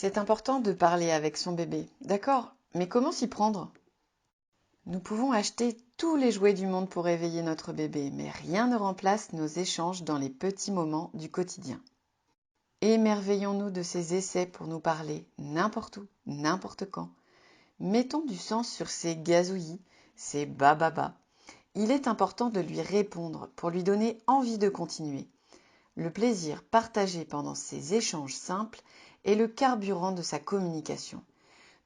C'est important de parler avec son bébé, d'accord, mais comment s'y prendre? Nous pouvons acheter tous les jouets du monde pour éveiller notre bébé, mais rien ne remplace nos échanges dans les petits moments du quotidien. Émerveillons-nous de ses essais pour nous parler n'importe où, n'importe quand. Mettons du sens sur ses gazouillis, ses bababa. Il est important de lui répondre pour lui donner envie de continuer. Le plaisir partagé pendant ces échanges simples est le carburant de sa communication.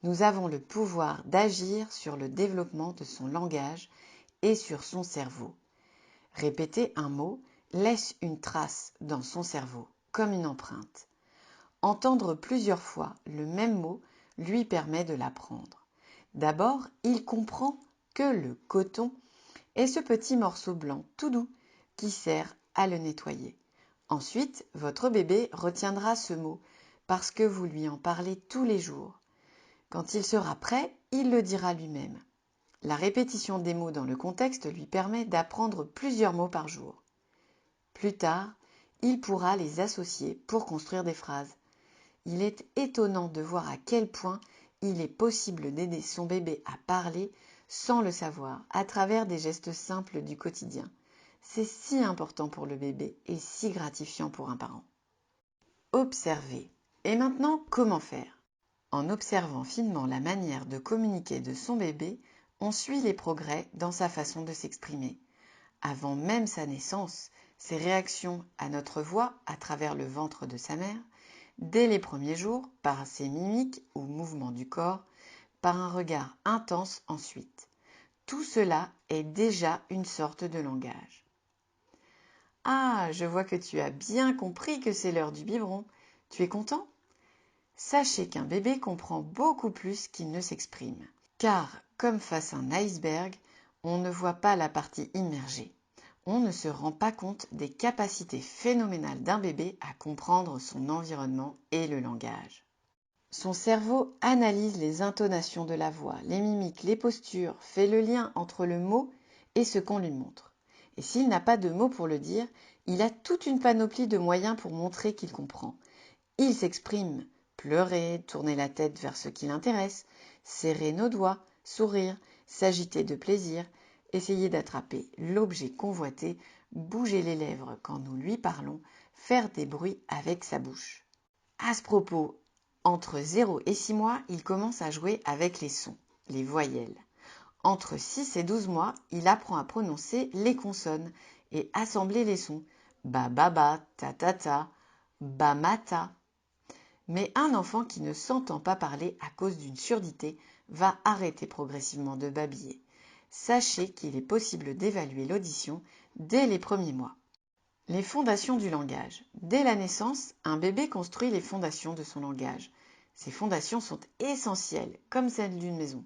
Nous avons le pouvoir d'agir sur le développement de son langage et sur son cerveau. Répéter un mot laisse une trace dans son cerveau, comme une empreinte. Entendre plusieurs fois le même mot lui permet de l'apprendre. D'abord, il comprend que le coton est ce petit morceau blanc tout doux qui sert à le nettoyer. Ensuite, votre bébé retiendra ce mot parce que vous lui en parlez tous les jours. Quand il sera prêt, il le dira lui-même. La répétition des mots dans le contexte lui permet d'apprendre plusieurs mots par jour. Plus tard, il pourra les associer pour construire des phrases. Il est étonnant de voir à quel point il est possible d'aider son bébé à parler sans le savoir, à travers des gestes simples du quotidien. C'est si important pour le bébé et si gratifiant pour un parent. Observer. Et maintenant, comment faire? En observant finement la manière de communiquer de son bébé, on suit les progrès dans sa façon de s'exprimer. Avant même sa naissance, ses réactions à notre voix à travers le ventre de sa mère, dès les premiers jours, par ses mimiques ou mouvements du corps, par un regard intense ensuite. Tout cela est déjà une sorte de langage. Ah, je vois que tu as bien compris que c'est l'heure du biberon. Tu es content? Sachez qu'un bébé comprend beaucoup plus qu'il ne s'exprime. Car, comme face à un iceberg, on ne voit pas la partie immergée. On ne se rend pas compte des capacités phénoménales d'un bébé à comprendre son environnement et le langage. Son cerveau analyse les intonations de la voix, les mimiques, les postures, fait le lien entre le mot et ce qu'on lui montre. Et s'il n'a pas de mots pour le dire, il a toute une panoplie de moyens pour montrer qu'il comprend. Il s'exprime, pleurer, tourner la tête vers ce qui l'intéresse, serrer nos doigts, sourire, s'agiter de plaisir, essayer d'attraper l'objet convoité, bouger les lèvres quand nous lui parlons, faire des bruits avec sa bouche. À ce propos, entre 0 et 6 mois, il commence à jouer avec les sons, les voyelles. Entre 6 et 12 mois, il apprend à prononcer les consonnes et assembler les sons. Ba ba ba, ta ta ta, ba ma ta. Mais un enfant qui ne s'entend pas parler à cause d'une surdité va arrêter progressivement de babiller. Sachez qu'il est possible d'évaluer l'audition dès les premiers mois. Les fondations du langage. Dès la naissance, un bébé construit les fondations de son langage. Ces fondations sont essentielles, comme celles d'une maison.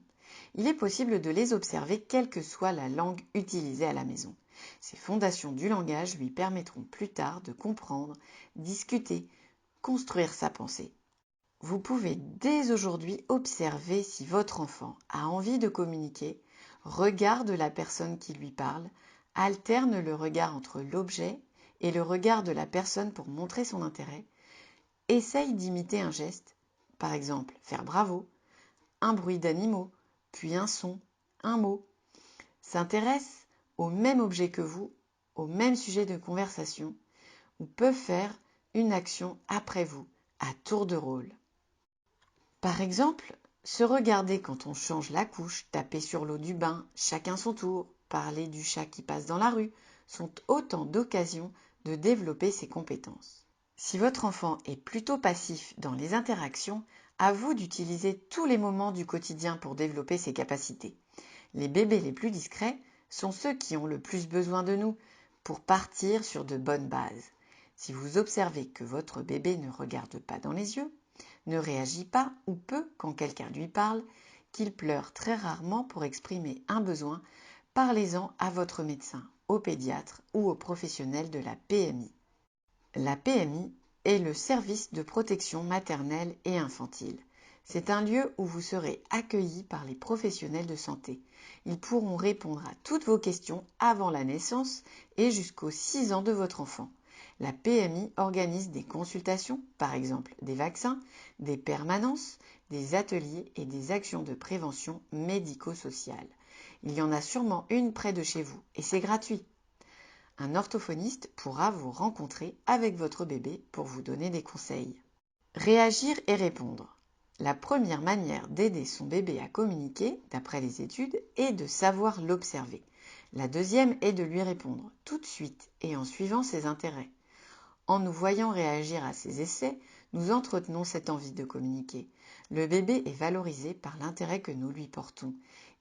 Il est possible de les observer quelle que soit la langue utilisée à la maison. Ces fondations du langage lui permettront plus tard de comprendre, discuter, construire sa pensée. Vous pouvez dès aujourd'hui observer si votre enfant a envie de communiquer, regarde la personne qui lui parle, alterne le regard entre l'objet et le regard de la personne pour montrer son intérêt, essaye d'imiter un geste, par exemple faire bravo, un bruit d'animaux, puis un son, un mot, s'intéresse au même objet que vous, au même sujet de conversation, ou peut faire une action après vous, à tour de rôle. Par exemple, se regarder quand on change la couche, taper sur l'eau du bain, chacun son tour, parler du chat qui passe dans la rue, sont autant d'occasions de développer ses compétences. Si votre enfant est plutôt passif dans les interactions, à vous d'utiliser tous les moments du quotidien pour développer ses capacités. Les bébés les plus discrets sont ceux qui ont le plus besoin de nous pour partir sur de bonnes bases. Si vous observez que votre bébé ne regarde pas dans les yeux, ne réagit pas ou peu quand quelqu'un lui parle, qu'il pleure très rarement pour exprimer un besoin, parlez-en à votre médecin, au pédiatre ou au professionnel de la PMI. La PMI est le service de protection maternelle et infantile. C'est un lieu où vous serez accueillis par les professionnels de santé. Ils pourront répondre à toutes vos questions avant la naissance et jusqu'aux 6 ans de votre enfant. La PMI organise des consultations, par exemple des vaccins, des permanences, des ateliers et des actions de prévention médico-sociale. Il y en a sûrement une près de chez vous et c'est gratuit. Un orthophoniste pourra vous rencontrer avec votre bébé pour vous donner des conseils. Réagir et répondre. La première manière d'aider son bébé à communiquer, d'après les études, est de savoir l'observer. La deuxième est de lui répondre tout de suite et en suivant ses intérêts. En nous voyant réagir à ses essais, nous entretenons cette envie de communiquer. Le bébé est valorisé par l'intérêt que nous lui portons.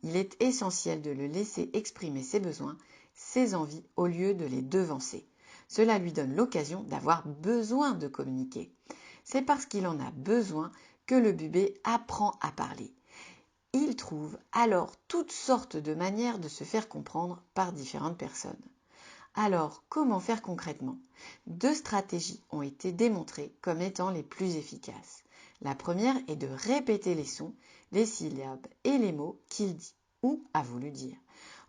Il est essentiel de le laisser exprimer ses besoins, ses envies, au lieu de les devancer. Cela lui donne l'occasion d'avoir besoin de communiquer. C'est parce qu'il en a besoin que le bébé apprend à parler. Il trouve alors toutes sortes de manières de se faire comprendre par différentes personnes. Alors, comment faire concrètement? 2 stratégies ont été démontrées comme étant les plus efficaces. La première est de répéter les sons, les syllabes et les mots qu'il dit ou a voulu dire,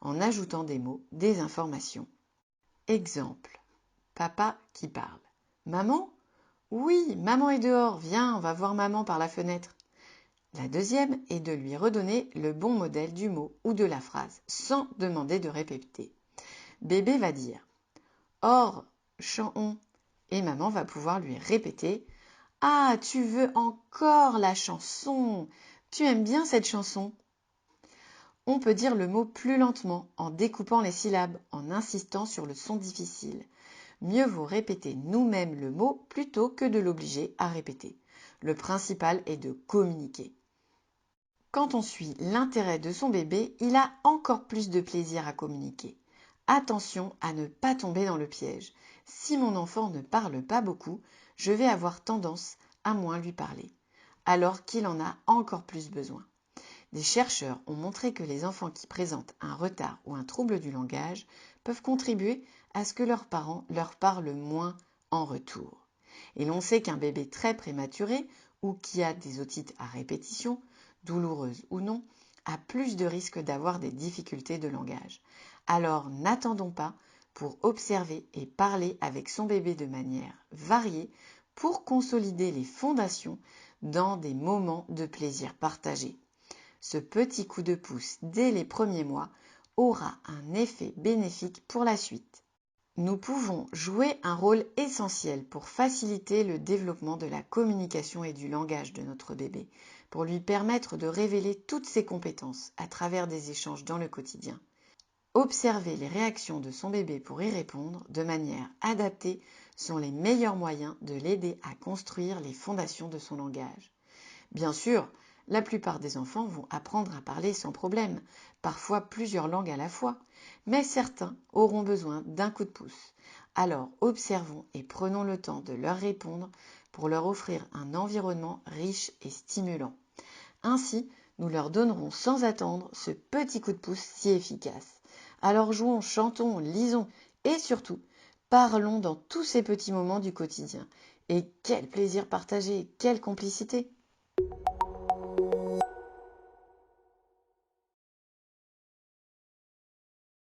en ajoutant des mots, des informations. Exemple. Papa qui parle. Maman? Oui, maman est dehors, viens, on va voir maman par la fenêtre. La deuxième est de lui redonner le bon modèle du mot ou de la phrase, sans demander de répéter. Bébé va dire or, chant-on, et maman va pouvoir lui répéter ah, tu veux encore la chanson? Tu aimes bien cette chanson? On peut dire le mot plus lentement, en découpant les syllabes, en insistant sur le son difficile. Mieux vaut répéter nous-mêmes le mot plutôt que de l'obliger à répéter. Le principal est de communiquer. Quand on suit l'intérêt de son bébé, il a encore plus de plaisir à communiquer. Attention à ne pas tomber dans le piège. Si mon enfant ne parle pas beaucoup, je vais avoir tendance à moins lui parler, alors qu'il en a encore plus besoin. Des chercheurs ont montré que les enfants qui présentent un retard ou un trouble du langage peuvent contribuer à ce que leurs parents leur parlent moins en retour. Et l'on sait qu'un bébé très prématuré ou qui a des otites à répétition, douloureuses ou non, a plus de risques d'avoir des difficultés de langage. Alors n'attendons pas pour observer et parler avec son bébé de manière variée pour consolider les fondations dans des moments de plaisir partagé. Ce petit coup de pouce dès les premiers mois aura un effet bénéfique pour la suite. Nous pouvons jouer un rôle essentiel pour faciliter le développement de la communication et du langage de notre bébé, pour lui permettre de révéler toutes ses compétences à travers des échanges dans le quotidien. Observer les réactions de son bébé pour y répondre de manière adaptée sont les meilleurs moyens de l'aider à construire les fondations de son langage. Bien sûr, la plupart des enfants vont apprendre à parler sans problème, parfois plusieurs langues à la fois, mais certains auront besoin d'un coup de pouce. Alors observons et prenons le temps de leur répondre pour leur offrir un environnement riche et stimulant. Ainsi, nous leur donnerons sans attendre ce petit coup de pouce si efficace. Alors jouons, chantons, lisons et surtout, parlons dans tous ces petits moments du quotidien. Et quel plaisir partagé, quelle complicité!